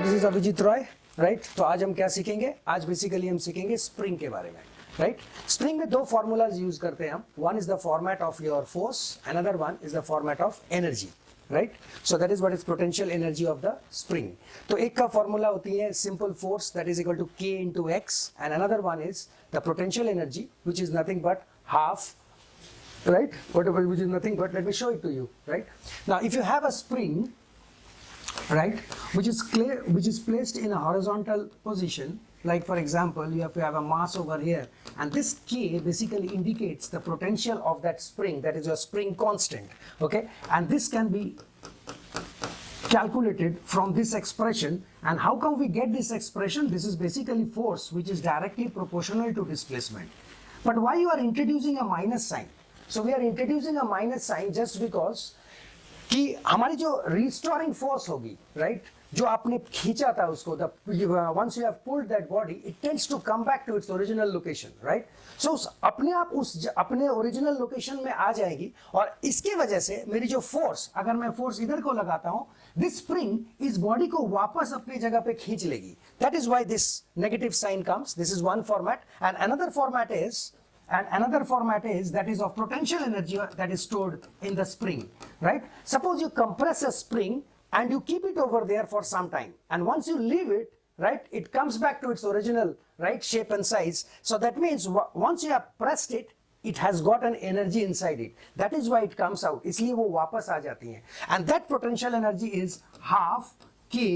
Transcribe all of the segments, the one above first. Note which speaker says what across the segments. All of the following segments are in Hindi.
Speaker 1: This is Abhijit Roy, right. तो आज हम क्या सीखेंगे? आज बेसिकली हम सीखेंगे स्प्रिंग के बारे में, राइट। स्प्रिंग में दो फॉर्मूलाज यूज करते हैं हम। One is the format of your force, another one is the format of energy, right. So that is what is potential energy of the spring. तो एक का फॉर्मूला होती है simple force that is equal to K into X, and another one is the potential energy, which is nothing but half, right, whatever, which is nothing but, let me show it to you, right. Now if you have a spring, right, which is placed in a horizontal position, like for example you have a mass over here, and this K basically indicates the potential of that spring, that is your spring constant, okay. And this can be calculated from this expression. And how come we get this expression? This is basically force which is directly proportional to displacement. But why you are introducing a minus sign? So we are introducing a minus sign just because कि हमारी जो रिस्टोरिंग फोर्स होगी, राइट, जो आपने खींचा था उसको, once you have pulled that body, it tends to come back to its original location, right? So अपने आप उस अपने ओरिजिनल लोकेशन में आ जाएगी, और इसके वजह से मेरी जो फोर्स, अगर मैं फोर्स इधर को लगाता हूं, दिस स्प्रिंग इस बॉडी को वापस अपनी जगह पे खींच लेगी. That is why this negative sign comes. This is one format, and another format is that is of potential energy that is stored in the spring, right? Suppose you compress a spring and you keep it over there for some time, and once you leave it, right, it comes back to its original, right, shape and size. So that means once you have pressed it, it has got an energy inside it. That is why it comes out. इसलिए वो वापस आ जाती हैं. And that potential energy is half K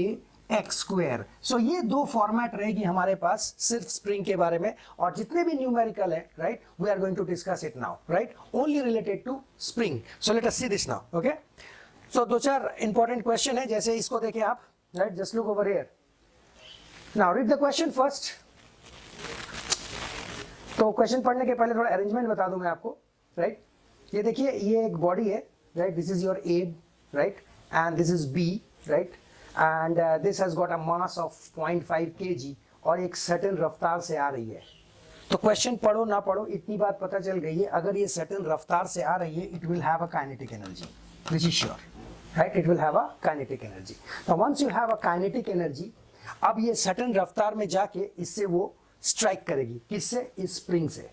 Speaker 1: X square. So ये दो फॉर्मेट रहेगी हमारे पास सिर्फ स्प्रिंग के बारे में, और जितने भी न्यूमेरिकल है, right, we are going to discuss it now, right, only related to spring. So let us see this now, okay. So दो चार इंपॉर्टेंट क्वेश्चन है, जैसे इसको देखिए आप, right, just look over here. Now read the question first. तो क्वेश्चन पढ़ने के पहले थोड़ा अरेंजमेंट बता दूं मैं आपको, राइट. ये देखिए, ये एक बॉडी है, right, this is your A, right, and this is B, right, and this has got a mass of 0.5 kg और एक सर्टेन रफ्तार से आ रही है. तो क्वेश्चन पढ़ो ना पढ़ो, इतनी बात पता चल गई है, अगर ये सर्टेन रफ्तार से आ रही है, it will have a kinetic energy, this is sure, right, it will have a kinetic energy. Now once you have a kinetic energy, अब ये सर्टेन रफ्तार में जाके इससे वो स्ट्राइक करेगी, किससे? इस स्प्रिंग से,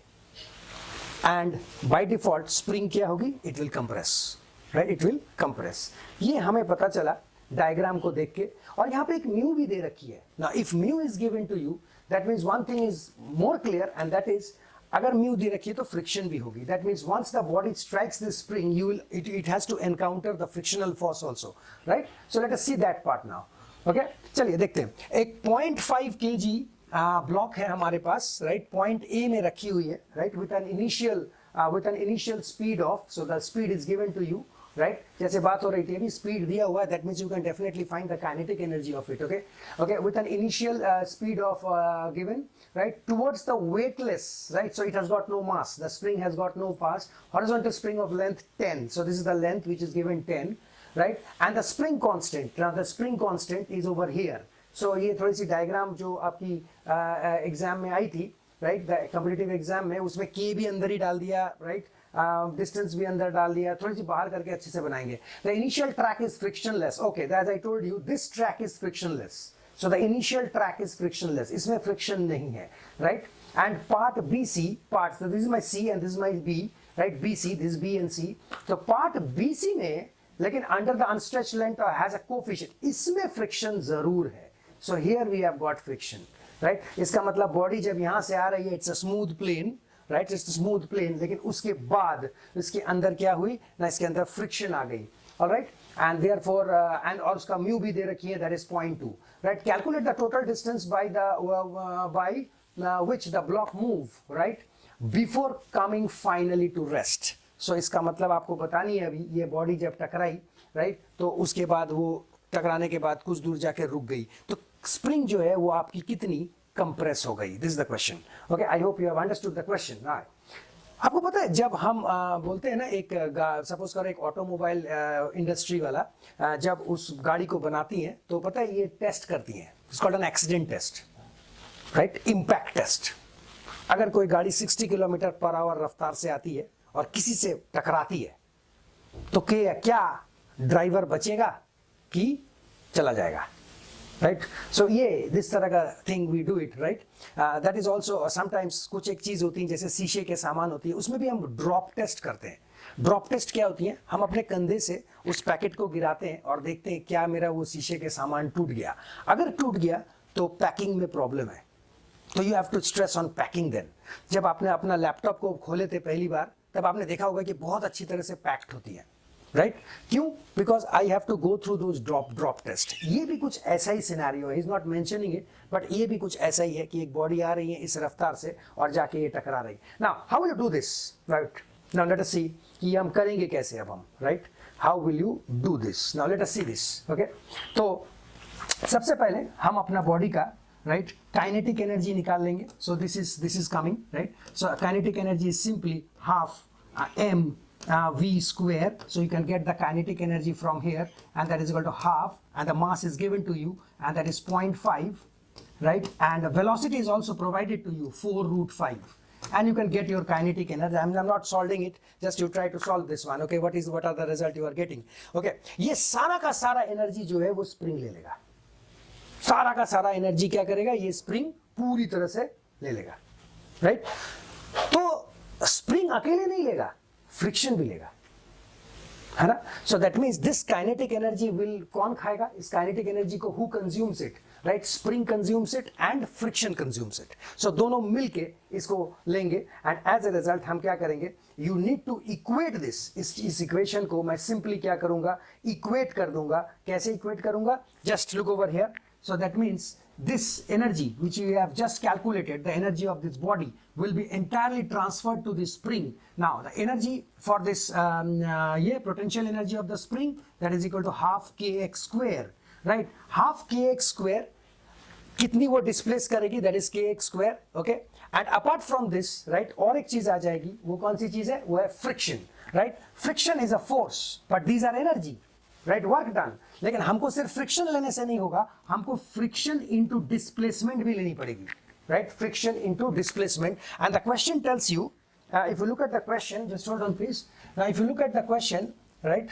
Speaker 1: एंड बाय डिफॉल्ट स्प्रिंग क्या होगी? It will compress, right, it will compress. ये हमें पता चला डायग्राम को देख के, और यहाँ पे एक म्यू भी दे रखी है. Now if mu is given to you, that means one thing is more clear, and that is, अगर म्यू दे रखी है तो फ्रिक्शन भी होगी. That means once the body strikes this spring, you will it has to encounter the frictional force also, right. So let us see that part now, okay. चलिए देखते हैं. एक 0.5 kg ब्लॉक है हमारे पास, राइट, पॉइंट ए में रखी हुई है, right, with an initial speed of, so the speed is given to you, right. जैसे बात हो रही थी अभी, स्पीड दिया हुआ है, that means you can definitely find the kinetic energy of it, okay. Okay, with an initial speed of given, right, towards the weightless, right, so it has got no mass, the spring has got no mass, horizontal spring of length 10, so this is the length which is given 10, right, and the spring constant, now the spring constant is over here. So ये थोड़ी सी डायग्राम जो आपकी एग्जाम में आई थी, राइट, कॉम्पिटिटिव एग्जाम में, उसमें K भी अंदर ही डाल दिया, राइट, डिस्टेंस भी अंदर डाल दिया, थोड़ी सी बाहर करके अच्छे से बनाएंगे. The initial track is frictionless, okay, as I told you, this track is frictionless. So the initial track is frictionless. इसमें friction नहीं है, right? And part BC, parts. So this is my C and this is my B, right? BC, this is B and C. So part BC में, लेकिन under the unstretched length has a coefficient. इसमें friction जरूर है. So here we have got friction, right? इसका मतलब body जब यहाँ से आ रही है, it's a smooth plane, right? It's a smooth plane. लेकिन उसके बाद इसके अंदर क्या हुई ना, इसके अंदर friction आ गई. All right, and therefore and और उसका mu भी दे रखी है, that is 0.2, right. Calculate the total distance by which the block move, right, before coming finally to rest. So इसका मतलब आपको बतानी है अभी, ये बॉडी जब टकराई, राइट, तो उसके बाद वो टकराने के बाद कुछ दूर जाके रुक गई, तो स्प्रिंग जो है वो आपकी कितनी कंप्रेस हो गई. This is the question, okay. I hope you have understood the question. आपको पता है, जब हम बोलते हैं ना, एक सपोज करो एक ऑटोमोबाइल इंडस्ट्री वाला जब उस गाड़ी को बनाती है, तो पता है ये टेस्ट करती है, it's called an accident test, right, impact test. अगर कोई गाड़ी 60 किलोमीटर पर आवर रफ्तार से आती है और किसी से टकराती है, तो क्या ड्राइवर बचेगा कि चला जाएगा? राइट. सो ये दिस तरह का thing we do it, right. That is also sometimes कुछ एक चीज होती है जैसे शीशे के सामान होती है, उसमें भी हम ड्रॉप टेस्ट करते हैं. ड्रॉप टेस्ट क्या होती है, हम अपने कंधे से उस पैकेट को गिराते हैं और देखते हैं क्या मेरा वो शीशे के सामान टूट गया. अगर टूट गया तो पैकिंग में प्रॉब्लम है, तो you have to stress on packing. Then जब आपने अपना लैपटॉप को खोले थे पहली बार, तब आपने देखा होगा कि बहुत अच्छी तरह से पैक्ड होती है, राइट. क्यों? Because I have to go through those drop test. ये भी कुछ ऐसा ही सिनेरियो है, is not mentioning it, but ये भी कुछ ऐसा ही है कि एक बॉडी आ रही है इस रफ्तार से और जाके ये टकरा रही. Now how will you do this, right. Now let us see कि हम करेंगे कैसे अब हम, right. How will you do this? Now let us see this. Okay, तो सबसे पहले हम अपना बॉडी का, राइट, काइनेटिक एनर्जी निकाल लेंगे. So this is coming, right. So kinetic energy is simply half m v square. So you can get the kinetic energy from here, and that is equal to half, and the mass is given to you, and that is 0.5, right. And the velocity is also provided to you, 4√5, and you can get your kinetic energy. I'm not solving it, just you try to solve this one. Okay, what are the result you are getting? Okay, ये सारा का सारा एनर्जी जो है वो स्प्रिंग ले लेगा. सारा का सारा एनर्जी क्या करेगा, ये स्प्रिंग पूरी तरह से ले लेगा, राइट. तो स्प्रिंग अकेले नहीं लेगा, फ्रिक्शन भी लेगा, है ना. So that means this kinetic energy will, कौन खाएगा इस काइनेटिक एनर्जी को? Who consumes it, right. Spring consumes it and friction consumes it. So दोनों मिलके इसको लेंगे, एंड एज ए रिजल्ट हम क्या करेंगे, you need to equate this. इस इक्वेशन को मैं सिंपली क्या करूंगा, इक्वेट कर दूंगा. कैसे इक्वेट करूंगा? Just look over here. So that means this energy which we have just calculated, the energy of this body will be entirely transferred to the spring. Now the energy for this potential energy of the spring, that is equal to half kx square, right. Half kx square कितनी वो डिस्प्लेस करेगी, that is kx square. Okay, and apart from this, right, और एक चीज आ जाएगी. वो कौन सी चीज है? वो है friction, right. Friction is a force, but these are energy, right, work done. लेकिन हमको सिर्फ फ्रिक्शन लेने से नहीं होगा, हमको फ्रिक्शन इनटू डिस्प्लेसमेंट भी लेनी पड़ेगी, right. Friction into displacement. And the question tells you, if you look at the question, just hold on please. Now if you look at the question, right,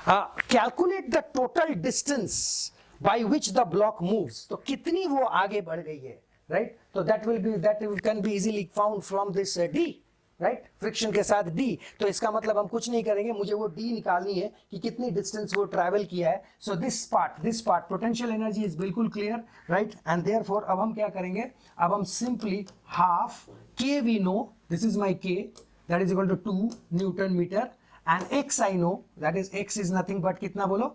Speaker 1: calculate the total distance by which the block moves. तो कितनी वो आगे बढ़ गई है, राइट. तो that can be easily found from this d, right. Friction के साथ d. तो इसका मतलब हम कुछ नहीं करेंगे, मुझे वो d निकालनी है कि कितनी डिस्टेंस वो ट्रैवल किया है. So this part potential energy is बिल्कुल क्लियर, राइट. एंड देयरफॉर अब हम क्या करेंगे, अब हम simply half k we know, this is my k, that is equal to 2 newton metre, and x I know, that is x is nothing but कितना बोलो,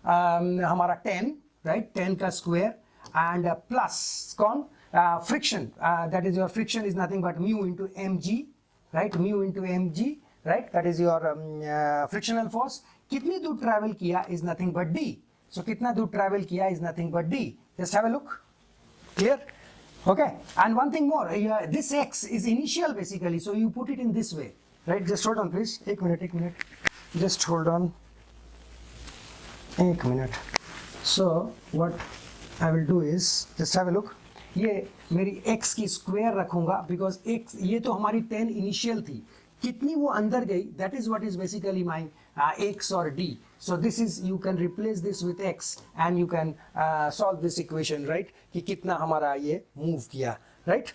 Speaker 1: हमारा 10, राइट, 10 का स्क्वायर, एंड प्लस कौन, friction, that is your friction is nothing but mu into mg, right, mu into mg, right, that is your frictional force. कितनी दूर ट्रैवल किया is nothing but d. So कितना दूर ट्रैवल किया is nothing but d. Just have a look. Clear? Okay. And one thing more, this x is initial basically, so you put it in this way, right. Just hold on please. एक minute. Just hold on. एक minute. So what I will do is just have a look. ये मेरी x की स्क्वायर रखूंगा, बिकॉज x ये तो हमारी 10 इनिशियल थी, कितनी वो अंदर गई, that is what is basically my x और d. So this is, you can replace this with x and you can solve this equation, right, कि कितना हमारा ये मूव किया, राइट.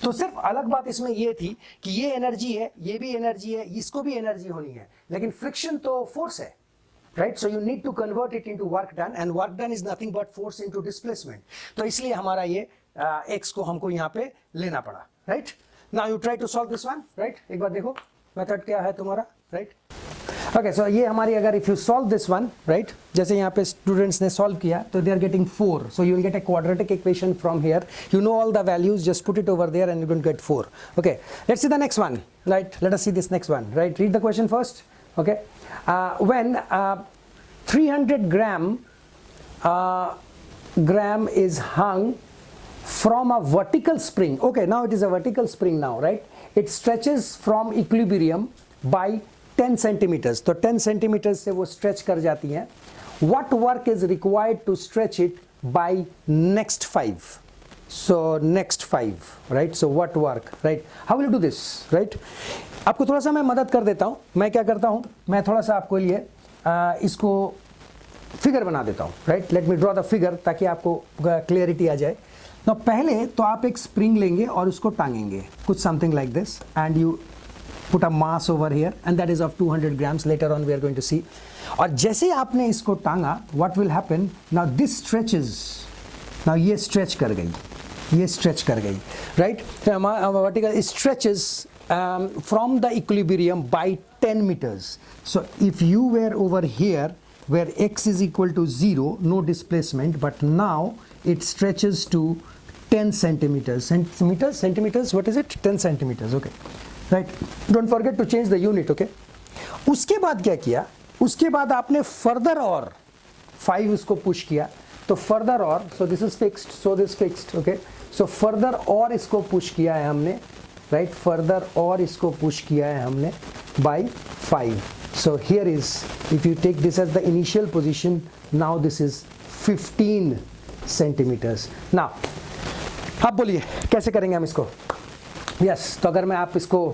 Speaker 1: तो सिर्फ अलग बात इसमें ये थी कि ये एनर्जी है, ये भी एनर्जी है, इसको भी एनर्जी होनी है, लेकिन फ्रिक्शन तो फोर्स है, right. So you need to convert it into work done, and work done is nothing but force into displacement. तो इसलिए हमारा ये x को हमको यहाँ पे लेना पड़ा, right. Now you try to solve this one, right. एक बार देखो मेथड क्या है तुम्हारा, right. Okay, so ये हमारी, अगर if you solve this one, right, जैसे यहाँ पे students ने solve किया, तो they are getting 4. So you will get a quadratic equation from here. You know all the values, just put it over there and you're going to get 4. Okay, let's see the next one, right. Let us see this next one, right. Read the question first. Okay, when 300 gram is hung from a vertical spring. Okay, now it is a vertical spring now, right. It stretches from equilibrium by 10 centimeters. तो 10 centimeters से वो stretch कर जाती है. What work is required to stretch it by next 5? So next 5, right. So what work, right. How will you do this, right. आपको थोड़ा सा मैं मदद कर देता हूँ. मैं क्या करता हूँ, मैं थोड़ा सा आपको लिए इसको फिगर बना देता हूँ, right. Let me draw the figure ताकि आपको क्लियरिटी आ जाए. तो पहले तो आप एक स्प्रिंग लेंगे और उसको टांगेंगे कुछ something like this, and you put a mass over here and that is of 200 grams. Later on we are going to see. और जैसे आपने इसको टांगा, what will happen now, this stretches. Now ये स्ट्रेच कर गई, ये स्ट्रेच कर गई, right. Vertical stretches from the equilibrium by 10 meters. So if you were over here where x is equal to 0, no displacement, but now it stretches to 10 centimeters. Centimeters, what is it? 10 centimeters, okay. Right. Don't forget to change the unit, okay. उसके बाद क्या किया? उसके बाद आपने further और 5 उसको push किया, तो further और, so this is fixed, so this fixed, okay. So further और इसको push किया है हमने, राइट. फर्दर और इसको पुश किया है हमने by 5. So here is, if you take this as the initial position, now this is 15 centimetres. Now आप बोलिए कैसे करेंगे हम इसको. यस, तो अगर मैं आप इसको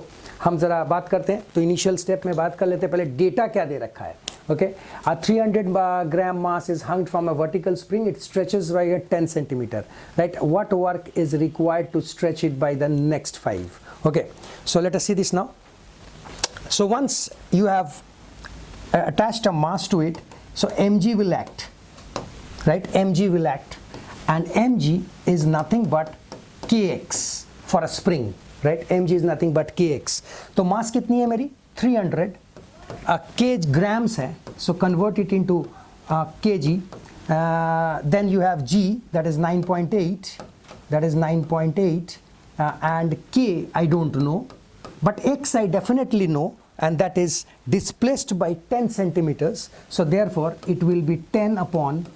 Speaker 1: हम जरा बात करते हैं तो इनिशियल स्टेप में बात कर लेते हैं. पहले डेटा क्या दे रखा है. Okay, a 300 gram mass is hung from a vertical spring. It stretches by 10 centimeter. Right? What work is required to stretch it by the next 5? Okay, so let us see this now. So once you have attached a mass to it, so mg will act. Right? Mg will act, and mg is nothing but kx for a spring. Right? Mg is nothing but kx. तो mass कितनी है मेरी? 300. K grams है, so convert it into kg. Then you have g, that is 9.8, that is 9.8, and k I don't know, but x I definitely know, and that is displaced by 10 centimeters. So therefore it will be 10 upon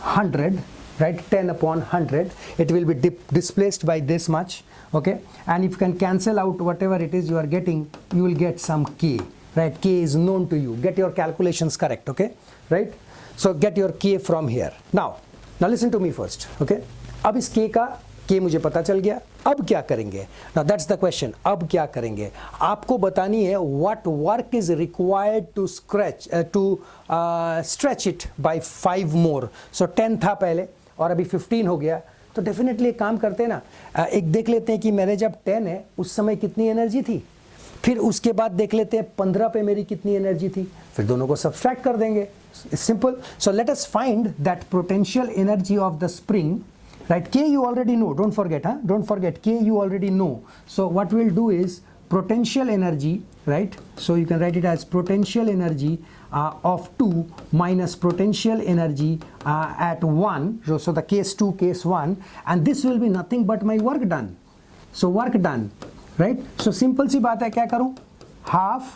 Speaker 1: 100, right? 10 upon 100. It will be displaced by this much, okay? And if you can cancel out whatever it is you are getting, you will get some k. Right, k is known to you. Get your calculations correct, okay? Right? So get your k from here. Now listen to me first, okay? अब इस k का k मुझे पता चल गया. अब क्या करेंगे? Now that's the question. अब क्या करेंगे? आपको बतानी है what work is required to stretch it by 5 more. So 10 था पहले और अभी 15 हो गया. तो डेफिनेटली एक काम करते हैं ना, एक देख लेते हैं कि मेरे जब 10 है उस समय कितनी एनर्जी थी, फिर उसके बाद देख लेते हैं 15 पे मेरी कितनी एनर्जी थी, फिर दोनों को सब्सट्रैक्ट कर देंगे. Simple. So let us find that potential energy of the spring. Right, k you already know, don't forget, don't forget, k you already know. So what will do is potential energy, right? So you can write it as potential energy of 2 minus potential energy at 1. So the case 2, case 1, and this will be nothing but my work done. So work done, right? So simple सी बात है, क्या करूँ? Half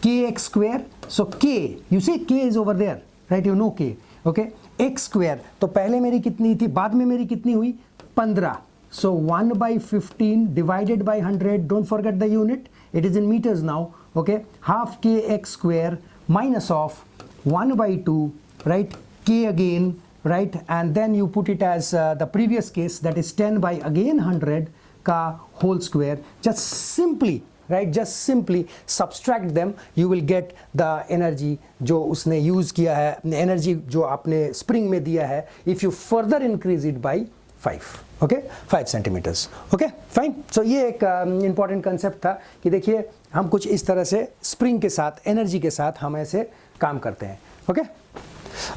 Speaker 1: kx square. So k, you see k is over there, right? You know k, okay? x square. तो पहले मेरी कितनी थी, बाद में मेरी कितनी हुई? 15. So 1 by 15 divided by 100, don't forget the unit, it is in meters now, okay? Half kx square minus of 1 by 2, right? K again, right? And then you put it as the previous case, that is 10 by again 100 ka whole square. Just simply, right? Just simply subtract them, you will get the energy जो उसने use किया है, energy जो आपने spring में दिया है, if you further increase it by 5, okay, 5 centimetres, okay, fine. So ये एक इंपॉर्टेंट कंसेप्ट था कि देखिए हम कुछ इस तरह से स्प्रिंग के साथ, एनर्जी के साथ हम ऐसे काम करते हैं, ओके.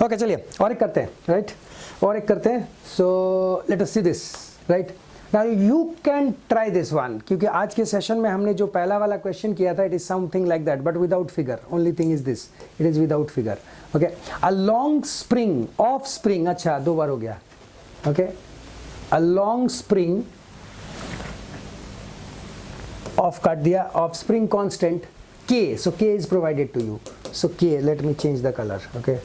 Speaker 1: ओके, चलिए और एक करते हैं, राइट? और एक करते हैं. सो let us see this, right? Now you can try this one, क्योंकि आज के सेशन में हमने जो पहला वाला क्वेश्चन किया था, it is something like that but without figure. Only thing is this, it is without figure, okay. A long spring of spring, अच्छा 2 बार हो गया, okay. A long spring of cut दिया, of spring constant K, so K is provided to you. So K, let me change the color, okay.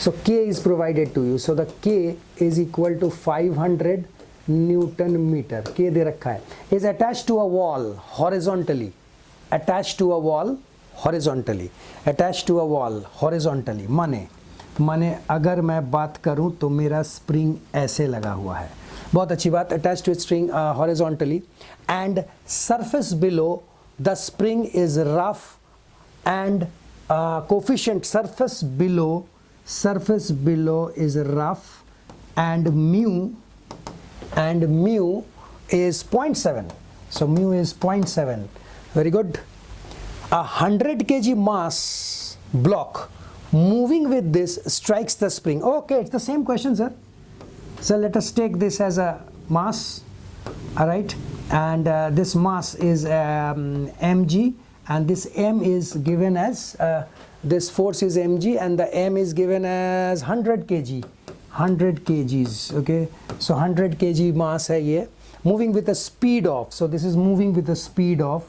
Speaker 1: So K is provided to you, so the K is equal to 500 Newton meter. K दे रखा है. Is attached to a wall horizontally. Attached to a wall horizontally. Attached to a wall horizontally. माने अगर मैं बात करूं तो मेरा स्प्रिंग ऐसे लगा हुआ है. बहुत अच्छी बात. attached to a string horizontally and surface below the spring is rough and coefficient surface below surface below is rough, and mu is 0.7. So mu is 0.7. Very good. 100 kg mass block moving with this strikes the spring. Okay, it's the same question, sir. So let us take this as a mass, all right, and this mass is mg, and this m is given as this force is mg, and the m is given as 100 kg, 100 kgs. Okay, so 100 kg mass hai ye, moving with a speed of, so this is moving with a speed of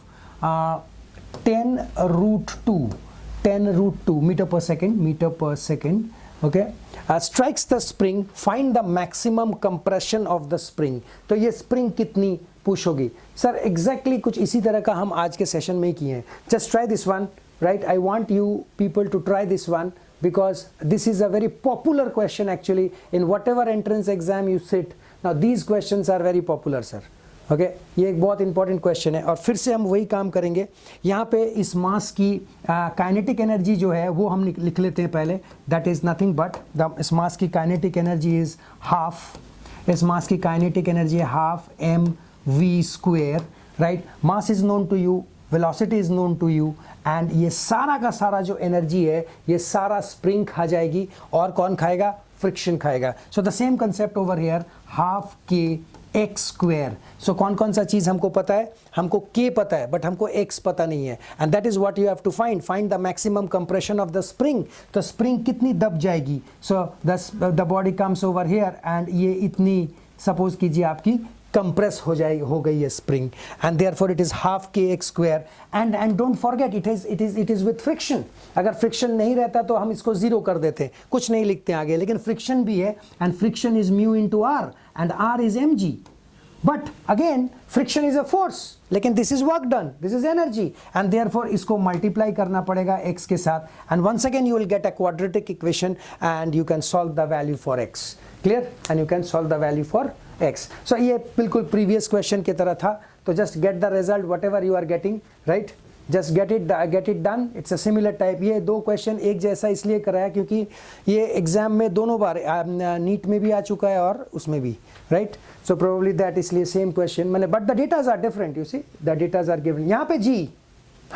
Speaker 1: 10 root 2 meter per second. Okay, strikes the spring, find the maximum compression of the spring. तो ये spring कितनी push होगी? सर exactly कुछ इसी तरह का हम आज के सेशन में ही किए हैं. Just try this one, right? I want you people to try this one because this is a very popular question actually in whatever entrance exam you sit. Now these questions are very popular, sir. Okay ये एक बहुत इंपॉर्टेंट क्वेश्चन है, और फिर से हम वही काम करेंगे. यहाँ पे इस मास की काइनेटिक एनर्जी जो है वो हम लिख लेते हैं पहले. दैट इज़ नथिंग बट इस मास की काइनेटिक एनर्जी इज़ हाफ, इस मास की काइनेटिक एनर्जी है हाफ mv², राइट. Mass is known to you, velocity is known to you, and ये सारा का सारा जो एनर्जी है ये सारा स्प्रिंग खा जाएगी, और कौन खाएगा? फ्रिक्शन खाएगा. So the same concept over here, half k x². सो कौन कौन सा चीज़ हमको पता है? हमको k पता है बट हमको x पता नहीं है, and that is what you have to find the maximum compression of the spring. तो स्प्रिंग कितनी दब जाएगी? So the body comes over here and ये इतनी सपोज कीजिए आपकी कंप्रेस हो गई है spring, and therefore it is half k x². And don't forget it is with friction. अगर फ्रिक्शन नहीं रहता तो हम इसको जीरो कर देते, कुछ नहीं लिखते आगे, लेकिन फ्रिक्शन भी है, and friction is mu into r, and r is mg. But again friction is a force, लेकिन this is work done, this is energy, and therefore इसको मल्टीप्लाई करना पड़ेगा x के साथ, and once again you will get a quadratic equation and you can solve the value for x. Clear? And you can solve the value for x. So ये बिल्कुल प्रीवियस क्वेश्चन की तरह था. तो just get the result whatever you are getting, right. Just get it done. It's a similar type. ये दो क्वेश्चन एक जैसा इसलिए कराया क्योंकि ये एग्जाम में दोनों बार नीट में भी आ चुका है और उसमें भी, राइट. सो प्रोबेबली दैट, इसलिए सेम क्वेश्चन मैंने, but the datas are different. You see the datas are given. यहाँ पे जी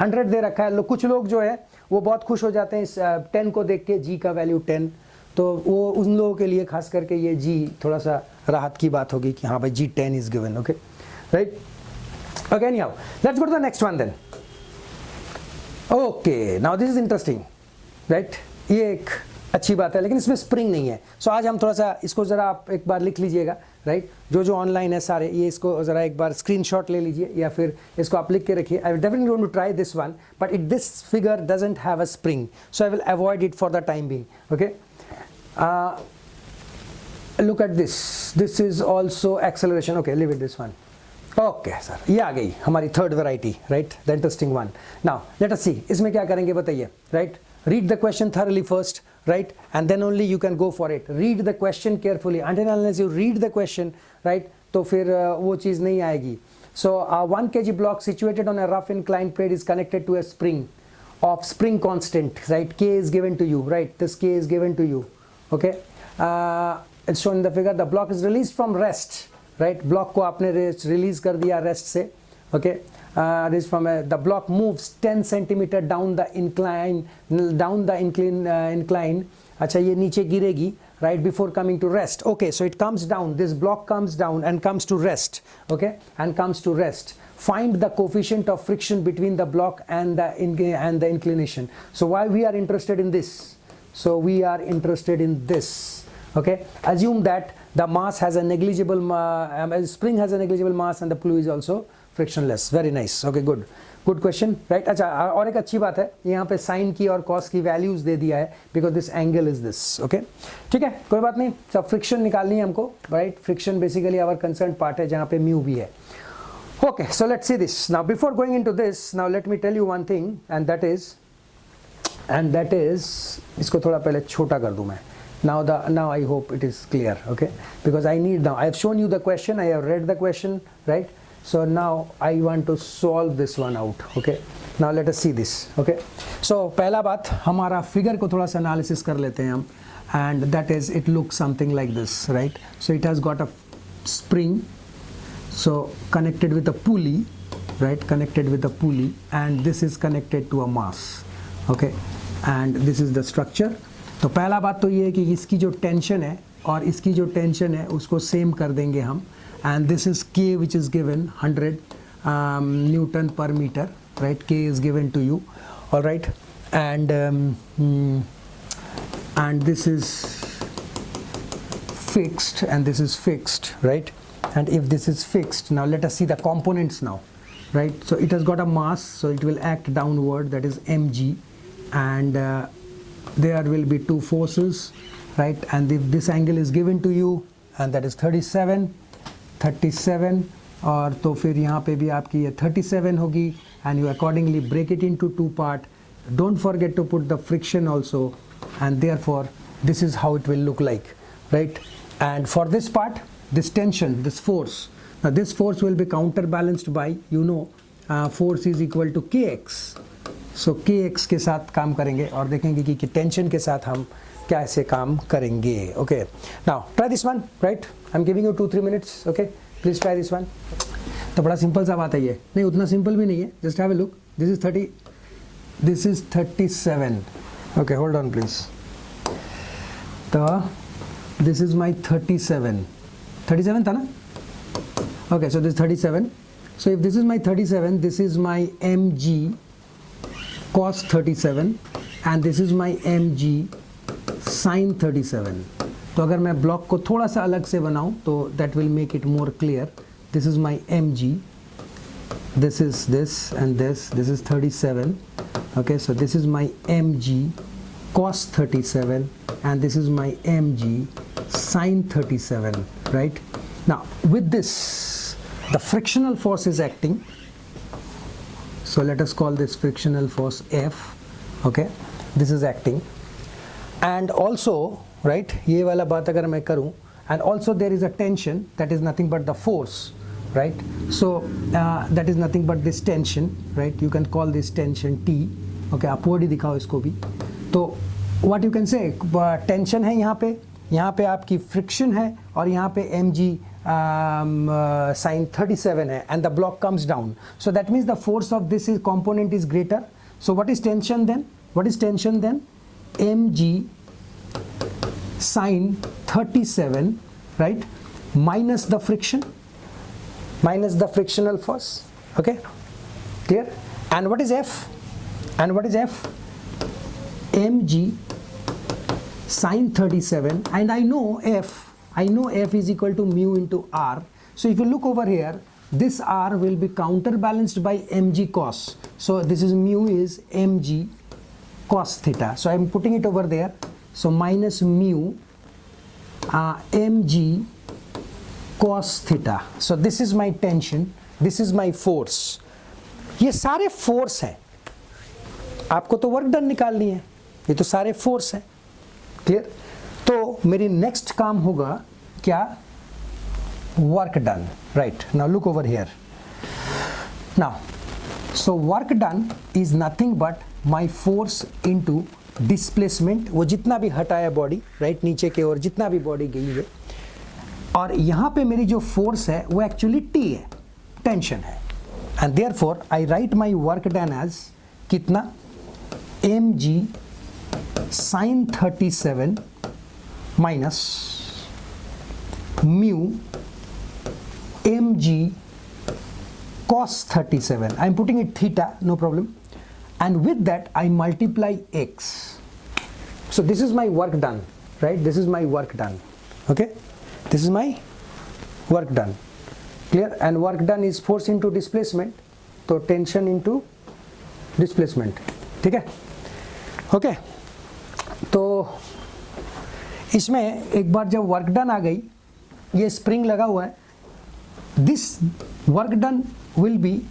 Speaker 1: 100 दे रखा है. कुछ लोग जो है वो बहुत खुश हो जाते हैं इस 10 को देख के, जी का वैल्यू 10. तो वो उन लोगों के लिए खास करके ये जी थोड़ा सा राहत की बात होगी कि हाँ भाई g 10 is given. Okay, right. Okay, anyhow let's go to the next one then. Okay, now this is interesting, right. ये एक अच्छी बात है, लेकिन इसमें स्प्रिंग नहीं है. सो आज हम थोड़ा सा इसको ज़रा आप एक बार लिख लीजिएगा, राइट. जो ऑनलाइन है सारे, ये इसको ज़रा एक बार स्क्रीनशॉट ले लीजिए, या फिर इसको आप लिख के रखिए. I will definitely want to try this one, but this figure doesn't have a spring, so I will avoid it for the time being. Okay, look at this is also acceleration. Okay, leave it this one. Okay sir, ये आ गई हमारी third variety, right, the interesting one. Now let us see इसमें क्या करेंगे बताइए, right. Read the question thoroughly first, right, and then only you can go for it. Read the question carefully. Until unless you read the question, right, तो फिर वो चीज़ नहीं आएगी. So 1 kg block situated on a rough inclined plate is connected to a spring of spring constant, right. K is given to you, right. This K is given to you. Okay, it's shown in the figure. The block is released from rest, right. Block को आपने release कर दिया rest से. Okay, this from the block moves 10 centimeter down the incline. अच्छा, ये नीचे गिरेगी, right, before coming to rest. Okay, so it comes down. This block comes down and comes to rest. Okay, and comes to rest. Find the coefficient of friction between the block and the inclination. So why we are interested in this? So we are interested in this. Okay, assume that the mass has a negligible spring has a negligible mass and the fluid is also frictionless. Very nice. Okay, good question, right. अच्छा, और एक अच्छी बात है, यहाँ पे साइन की और कॉस की वैल्यूज दे दिया है, because this angle is this. Okay, ठीक है, कोई बात नहीं. सब फ्रिक्शन निकालनी है हमको, राइट. Friction basically our concern part है, जहाँ पे म्यू भी है. Okay, so let's see this. Now before going into this, now let me tell you one thing, and that is इसको थोड़ा पहले छोटा कर दूं मैं. Now I hope it is clear, okay, because I have shown you the question, I have read the question, right. So now I want to solve this one out. Okay, now let us see this. Okay, so पहला बात, हमारा फिगर को थोड़ा सा एनालिसिस कर लेते हैं हम. and that is, it looks something like this, right? So it has got a spring, so connected with a pulley, right? Connected with a pulley, and this is connected to a mass, okay? And this is the structure. तो पहला बात तो ये है कि इसकी जो टेंशन है और इसकी जो टेंशन है उसको सेम कर देंगे हम, and this is K which is given 100 Newton per meter, right? K is given to you, all right? And this is fixed and this is fixed, right? And if this is fixed, now let us see the components now, right? So it has got a mass, so it will act downward, that is mg, and there will be two forces, right? And if this angle is given to you, and that is 37, और तो फिर यहाँ पे भी आपकी ये 37 होगी, and you accordingly break it into two part. Don't forget to put the friction also, and therefore this is how it will look like, right? And for this part, this tension, this force, now this force will be counterbalanced by, you know, force is equal to kx. So kx के साथ काम करेंगे और देखेंगे कि टेंशन के साथ हम कैसे काम करेंगे. Okay, now try this one, right? I'm giving you 2-3 minutes, okay? Please try this one. तो बड़ा सिंपल सा बात है ये, नहीं उतना सिंपल भी नहीं है. Just have a look. This is 37. Okay, hold on please. So this is my 37 था ना? Okay, so this is 37. So if this is my 37, this is my mg cos 37, and this is my mg sin 37. तो अगर मैं ब्लॉक को थोड़ा सा अलग से बनाऊं तो that will make it more clear. This is my mg, this is this, and this is 37. Okay, so this is my mg cos 37, and this is my mg sin 37, right? Now with this, the frictional force is acting, so let us call this frictional force F. Okay, this is acting, and also, right, ये वाला बात अगर मैं करूं, and also there is a tension, that is nothing but the force, right? So that is nothing but this tension, right? You can call this tension T. Okay, upward ही दिखाओ इसको भी. तो what you can say, tension है यहाँ पे आपकी friction है, और यहाँ पे mg sin 37 है, and the block comes down. So that means the force of this component is greater. So what is tension then? mg sin 37, right, minus the friction, minus the frictional force. Okay, clear? And what is F? mg sin 37, and I know F is equal to mu into r. So if you look over here, this r will be counterbalanced by mg cos. So this is mu is mg cos theta. So I am putting it over there. So minus mu mg cos theta. So this is my tension, this is my force. ये सारे फोर्स हैं, आपको तो वर्क डन निकालनी है, ये तो सारे फोर्स हैं. क्लियर? तो मेरी नेक्स्ट काम होगा क्या? Work done. Right, now look over here. Now so work done is nothing but my force into displacement. वो जितना भी हटाया बॉडी, राइट, नीचे के ओर जितना भी बॉडी गई है, और यहाँ पे मेरी जो फोर्स है वो एक्चुअली टी है, टेंशन है. And therefore I write my work done as कितना? mg sin 37 minus mu mg cos 37. I am putting it theta, no problem, and with that I multiply x. So this is my work done, right? This is my work done. Okay, this is my work done. Clear? And work done is force into displacement, so tension into displacement. ठीक है? ओके, तो इसमें एक बार जब वर्क डन आ गई, ये स्प्रिंग लगा हुआ है, this work done will be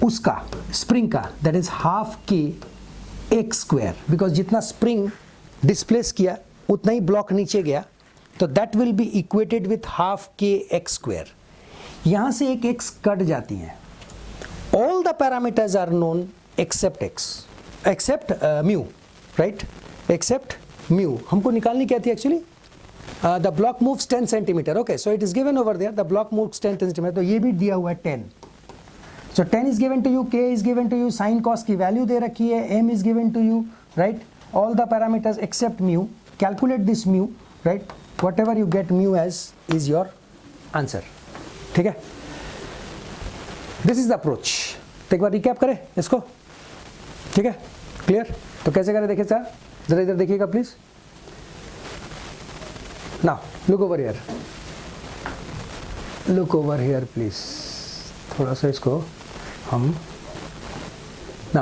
Speaker 1: उसका स्प्रिंग का, that is half K X square, because जितना स्प्रिंग डिस्प्लेस किया उतना ही ब्लॉक नीचे गया, तो that will be equated with half K X square. यहाँ से एक एक्स कट जाती हैं. All the parameters are known except x, except mu, right? Except mu हमको निकालनी क्या थी actually, the block moves 10 centimetre, okay, so it is given over there, the block moves 10 centimetre, तो ये भी दिया हुआ है 10. So 10 is given to you, k is given to you, sin cos की वैल्यू दे रखी है, m is given to you, right? All the parameters except mu. Calculate this mu, right? Whatever you get mu as is your answer. ठीक है? This is the approach. तो एक बार recap करें इसको, ठीक है? Clear? तो कैसे करें देखिए सर, जरा इधर देखिएगा please. Now look over here. Look over here please. थोड़ा सा इसको हम ना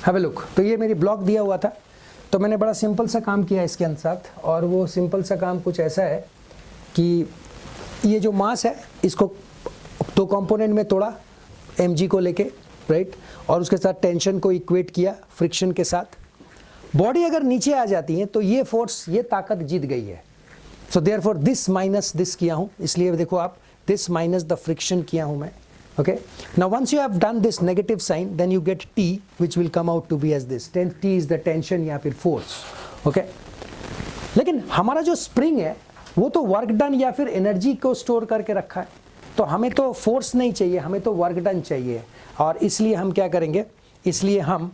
Speaker 1: हैव अ लुक. तो ये मेरी ब्लॉक दिया हुआ था, तो मैंने बड़ा सिंपल सा काम किया इसके साथ, और वो सिंपल सा काम कुछ ऐसा है कि ये जो मास है इसको दो कंपोनेंट में तोड़ा mg को लेके, राइट, और उसके साथ टेंशन को इक्वेट किया फ्रिक्शन के साथ. बॉडी अगर नीचे आ जाती है तो ये फोर्स, ये ताकत जीत गई है. So therefore this minus this किया हूँ, इसलिए देखो आप, दिस माइनस द फ्रिक्शन किया हूँ मैं. Okay, now once you have done this negative sign, then you get T, which will come out to be as this. T is the tension या फिर force. Okay, लेकिन हमारा जो स्प्रिंग है वो तो वर्क डन या फिर एनर्जी को स्टोर करके रखा है, तो हमें तो फोर्स नहीं चाहिए, हमें तो वर्क डन चाहिए. और इसलिए हम क्या करेंगे, इसलिए हम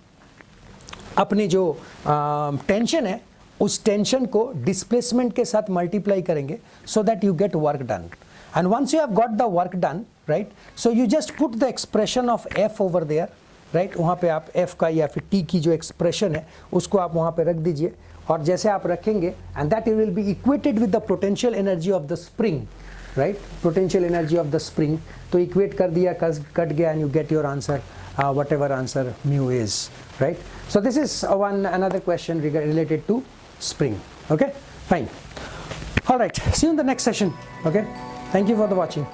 Speaker 1: अपनी जो टेंशन है उस टेंशन को डिस्प्लेसमेंट के साथ मल्टीप्लाई करेंगे, so that you get work done. And once you have got the work done, right, so you just put the expression of F over there, right, वहाँ पे आप F का या फिर T की जो expression है उसको आप वहाँ पे रख दीजिए, और जैसे आप रखेंगे and that will be equated with the potential energy of the spring, right, potential energy of the spring, तो equate कर दिया, कट गया, and you get your answer, whatever answer mu is, right. So this is another question related to spring. Okay, fine. All right, see you in the next session. Okay, thank you for the watching.